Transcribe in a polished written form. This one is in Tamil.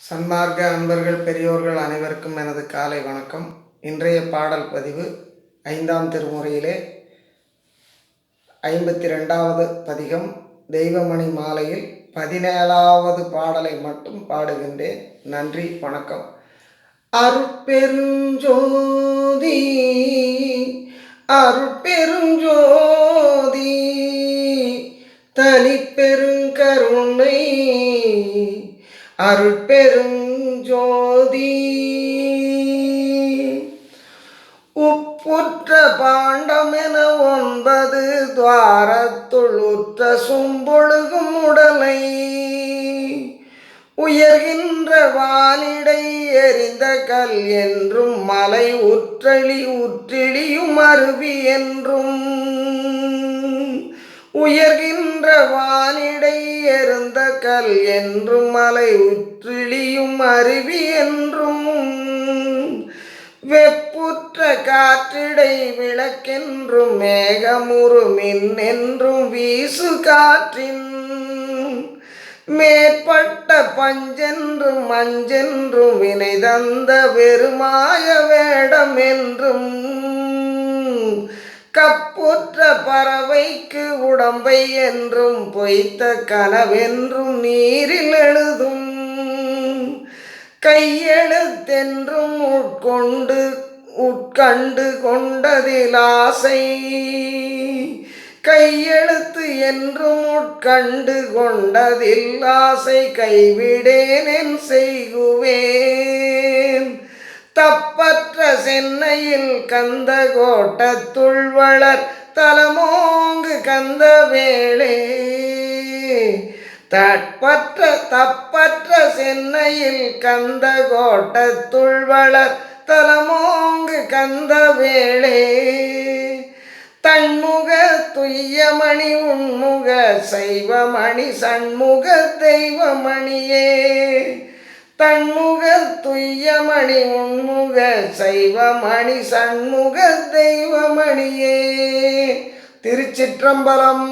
சன்மார்க்க அன்பர்கள் பெரியோர்கள் அனைவருக்கும் எனது காலை வணக்கம். இன்றைய பாடல் பதிவு 5ஆம் திருமுறையிலே 52வது பதிகம் தெய்வமணி மாலையில் 17வது பாடலை மட்டும் பாடுகின்றேன். நன்றி, வணக்கம். அருட்பெருஞ்சோதி அருட்பெருஞ்சோதி தனிப்பெருங்கருணை அருட்பெருஞ்சோதி உப்புற்ற பாண்டமென 9 துவாரத்துள் உற்ற சும்பொழுகும் உடலை உயர்கின்ற வானிடை எறிந்த கல் என்றும் மலை உற்றளி உற்றிளியும் அருவி என்றும் உயர்கின்ற வானிடை எறிந்த கல் என்றும் மலை உற்றிளியும் அருவி என்றும் வெப்புற்ற காற்றிடை விளக்கென்றும் மேகமுறு மின் என்றும் வீசு காற்றின் மேற்பட்ட பஞ்சென்றும் மஞ்சென்றும் வினை தந்த வெறுமாய வேடம் என்றும் கப்புற்ற பறவைக்கு உடம்பை என்றும் பொய்த்த கனவென்றும் நீரில் எழுதும் கையெழுத்தென்றும் உட்கண்டு கொண்டதில் ஆசை கையெழுத்து என்றும் உட்கண்டு கொண்டதில் ஆசை கைவிடேன் என் செய்குவேன் தப்பற்ற சென்னையில் கந்த கோட்டத்துள் வளர் தலமோங்கு கந்த வேளே தப்பற்ற சென்னையில் கந்த கோட்டத்துள் வளர் தலமோங்கு கந்த வேளே தன்முக துய்யமணி உன்முக சைவமணி சண்முக தெய்வமணியே தன்முக துய்யமணி உன்முக சைவமணி சண்முக தெய்வமணியே. திருச்சிற்றம்பலம்.